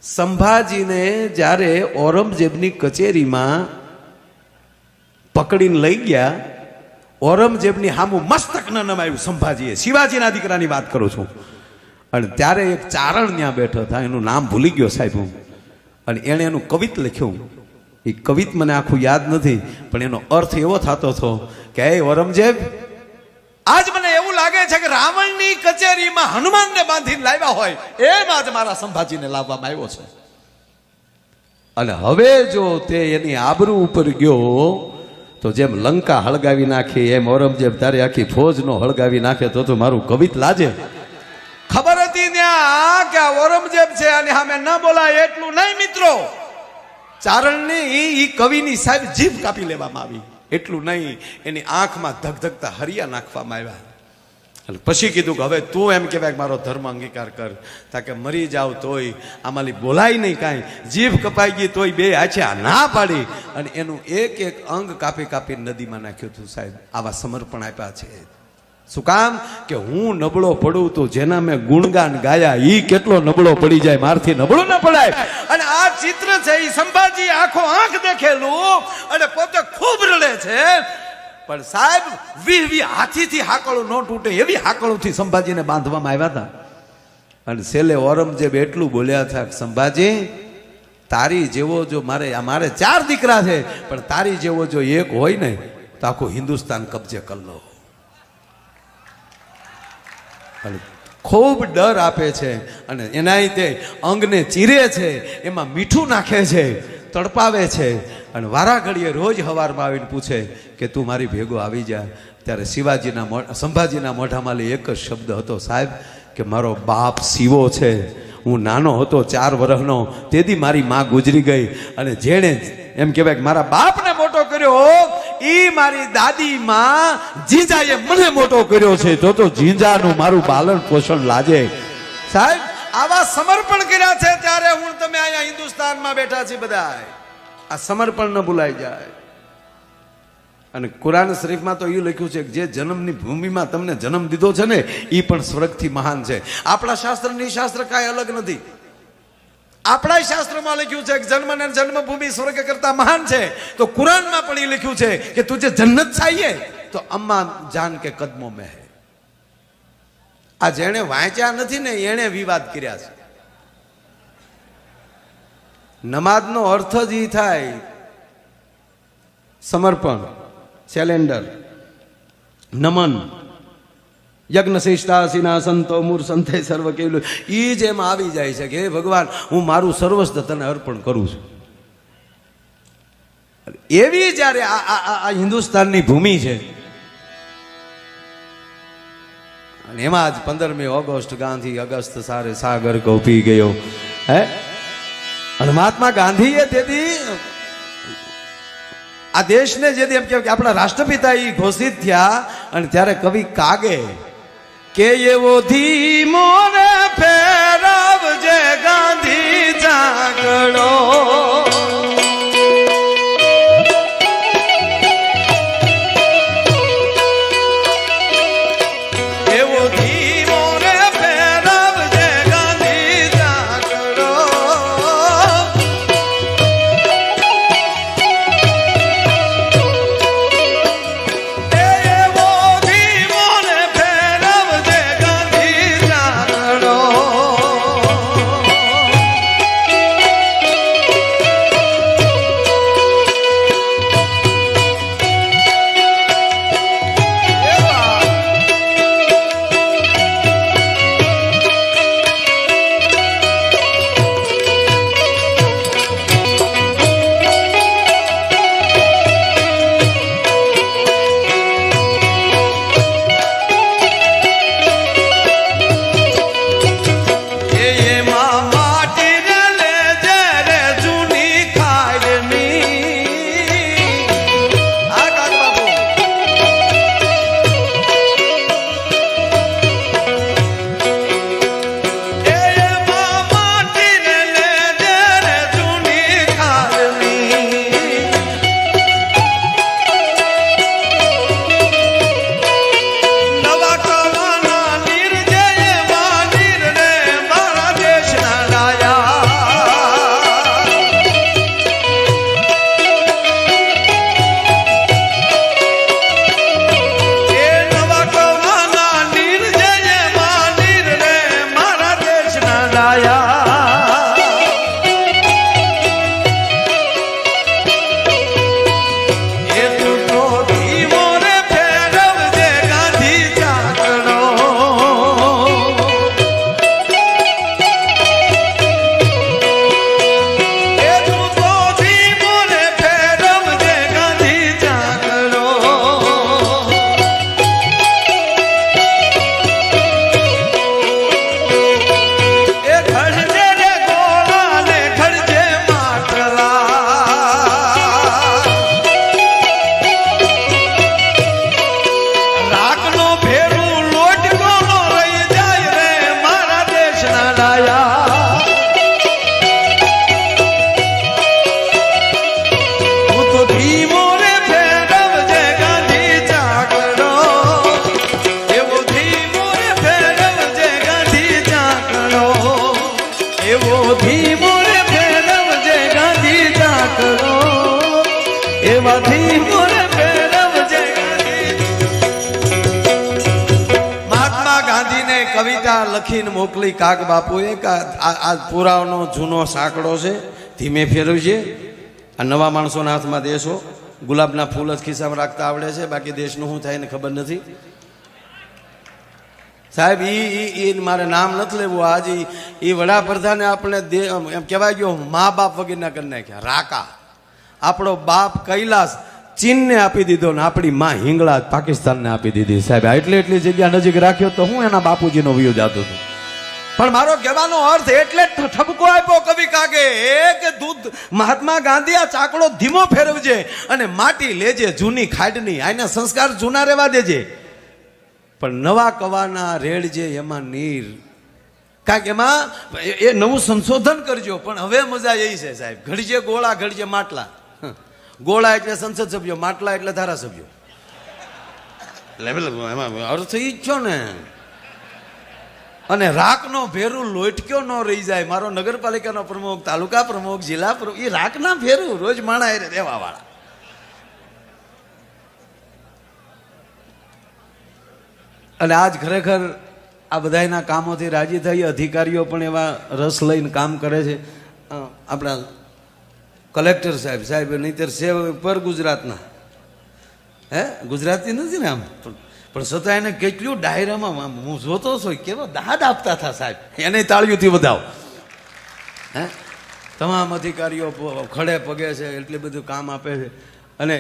સંભાજીને જ્યારે ઔરંગઝેબની કચેરીમાં પકડીને લઈ ગયા, ઔરંગઝેબની સામું મસ્તક ન નમાયું સંભાજીએ, શિવાજીના દીકરાની વાત કરું છું. અને ત્યારે એક ચારણ ત્યાં બેઠો હતા, એનું નામ ભૂલી ગયો સાહેબ હું, અને એણે એનું કવિત લખ્યું. એ કવિત મને આખું યાદ નથી, પણ એનો અર્થ એવો થતો હતો કે હે ઔરંગઝેબ, આજ મને એવું લાગે છે કે રાવણની કચેરીમાં હનુમાનને બાંધીને લાવ્યા હોય એમ આજ મારા સંભાજીને લાવવામાં આવ્યો છે. અને હવે જો તે એની આબરૂ ઉપર ગયો તો જેમ લંકા હળગાવી નાખી એમ ઔરંગઝેબ તારી આખી ફોજ નો હળગાવી નાખે તો મારું કવિત લાજે. ખબર હતી ત્યાં કે ઔરંગઝેબ છે અને સામે ન બોલાય એટલું નહીં મિત્રો, ચારણની ઈ કવિની સાહેબ જીભ કાપી લેવામાં આવી. એટલું નહીં, એની આંખમાં ધગધગતા હરિયા નાખવામાં આવ્યા. એટલે પછી કીધું કે હવે તું એમ કહેવાય મારો ધર્મ અંગીકાર કર, તાકે મરી જાવ તોય આમાંથી બોલાય નહીં કાંઈ, જીભ કપાઈ ગઈ તોય બે આછા ના પાડી અને એનું એક એક અંગ કાપી કાપી નદીમાં નાખ્યું હતું સાહેબ. આવા સમર્પણ આપ્યા છે. શું કામ કે હું નબળો પડું તો જેના મેં ગુણગાન ગાયા ઈ કેટલો નબળો પડી જાય, મારથી નબળો ન પડાય. અને આ ચિત્ર છે એ સંભાજી આંખો આંખ દેખેલું અને પોતે ખૂબ રડે છે, પણ સાહેબ 20 હાથીથી હાકળો ન તૂટે એવી હાકળોથી સંભાજીને બાંધવામાં આવ્યા હતા. અને છેલ્લે ઔરંગઝેબ એટલું બોલ્યા હતા કે સંભાજી, તારી જેવો જો મારે 4 દીકરા છે, પણ તારી જેવો જો એક હોય ને તો આખું હિન્દુસ્તાન કબજે કરી લો. ખૂબ ડર આપે છે અને એના તે અંગને ચીરે છે, એમાં મીઠું નાખે છે, તડપાવે છે અને વારા ઘડીએ રોજ હવારમાં આવીને પૂછે કે તું મારી ભેગો આવી જા. ત્યારે સંભાજીના મોઢામાં એક જ શબ્દ હતો સાહેબ કે મારો બાપ શિવો છે. હું નાનો હતો 4 વર્ષનો, તેથી મારી માં ગુજરી ગઈ અને જેણે એમ કહેવાય કે મારા બાપને મોટો કર્યો ઈ મારી દાદી માં જીંજાએ મને મોટો કર્યો છે. તો જીંજાનું મારું પાલન પોષણ લાજે. સાહેબ આવા સમર્પણ કર્યા છે ત્યારે હું તમે અહીંયા હિન્દુસ્તાનમાં બેઠા છે બધા. આ સમર્પણ ન ભૂલાઈ જાય. અને કુરાન શરીફમાં તો એ લખ્યું છે કે જે જન્મની ભૂમિમાં તમને જન્મ દીધો છે ને એ પણ સ્વર્ગથી મહાન છે. આપણા શાસ્ત્રની શાસ્ત્ર કાંઈ અલગ નથી. આપણા શાસ્ત્રમાં લખ્યું છે કે જન્મ અને જન્મભૂમિ સ્વર્ગ કરતા મહાન છે. તો કુરાનમાં પણ એ લખ્યું છે કે તુજે જન્નત ચાહીએ તો અમ્મા જાન કે કદમો મેં હૈ. આ જેણે વાંચ્યા નથી ને એણે વિવાદ કર્યા છે. નમાજનો અર્થ જ એ થાય સમર્પણ, સેલેન્ડર, નમન, યજ્ઞ શિષ્ટાસીના સંતો મૂર સંતે સર્વ કેવલું. એ જ એમાં આવી જાય છે કે હે ભગવાન, હું મારું સર્વસ્વ તને અર્પણ કરું છું. એવી જ્યારે આ હિન્દુસ્તાનની ભૂમિ છે અને એમાં જ 15મી ઓગસ્ટ ગાંધી અગસ્ત સારે સાગર કો પી ગયો. હે અને મહાત્મા ગાંધીએ તેથી આ દેશને જેથી એમ કહેવાય કે આપણા રાષ્ટ્રપિતા એ ઘોષિત થયા. અને ત્યારે કવિ કાગે કે એવો ધીમો રે ફેરવજે ગાંધી જાગડો, એવો ધીમો રે ફેરવજે ગાંધી જાગડો, ડાયા એ તું તો ધીમો રે ફેરવજે ગાંધી ચાકડો એ તું તો ધીમો રે ફેરવજે ગાંધી ચાકડો એ ખડજે રે ગોળા ને ખડજે માટલા રાખનો ભેરું લોટકો નો રહી જાય રે મારા દેશના ડાયા હું તો ધીમો રે ફેરવજે ગાંધી ચાકડો એવો ધીમો રે ફેરવજે ગાંધી ચાકડો એવો ધીમો રે ફેરવજે ગાંધી ચાકડો એવા ધીમો રે ફેરવજે ગાંધી મહાત્મા ગાંધીને કવિતા લખીને મોકલી કાક બાપુએ આ પુરાવાનો જૂનો સાંકડો છે ધીમે ફેરવજે આ નવા માણસોના હાથમાં દેશો ગુલાબના ફૂલ જ ખિસ્સામાં રાખતા આવડે છે બાકી દેશનું શું થાય ને ખબર નથી સાહેબ ઈ મારે નામ નથી લેવું આજે એ વડાપ્રધાને આપણે એમ કહેવાય ગયો મા બાપ વગેરેના કરી નાખ્યા રાકા આપણો બાપ કૈલાસ ચીનને આપી દીધો ને આપણી માં હિંગળા પાકિસ્તાનને આપી દીધી સાહેબ એટલી જગ્યા નજીક રાખ્યો તો હું એના બાપુજીનો વ્યૂ જાતો હતો પણ મારો કહેવાનો અર્થ એટલે ઠપકો આપ્યો કવિ કાગે કે દૂધ મહાત્મા ગાંધી આ ચાકડો ધીમો ફેરવજે અને માટી લેજે જૂની ખાડની આના સંસ્કાર જૂના રહેવા દેજે પણ નવા કવાના રેડજે એમાં નીર કારણ કે એમાં એ નવું સંશોધન કરજો પણ હવે મજા એ છે સાહેબ ઘડજે ગોળા ઘડજે માટલા ગોળા એટલે સંસદ સભ્યો માટલા એટલે ધારાસભ્યો એટલે એમાં અર્થ ઈ જ છો ને અને રાખનો ભેરું લોટક્યો ન રહી જાય મારો નગરપાલિકાનો પ્રમુખ તાલુકા પ્રમુખ જિલ્લા પ્રમુખ એ રાખના ભેરું રોજ માણા એ રહેવા વાળા અને આજ ખરેખર આ બધાના કામોથી રાજી થઈ અધિકારીઓ પણ એવા રસ લઈને કામ કરે છે આપણા કલેક્ટર સાહેબ નહીતર સેવ પર ગુજરાતના ગુજરાતી નથી ને આમ પણ છતાં એને કેટલું ડાયરામાં હું જોતો છું કેવો દાદ આપતા હતા સાહેબ એને તાળીઓથી વધાવ તમામ અધિકારીઓ ખડે પગે છે એટલું બધું કામ આપે છે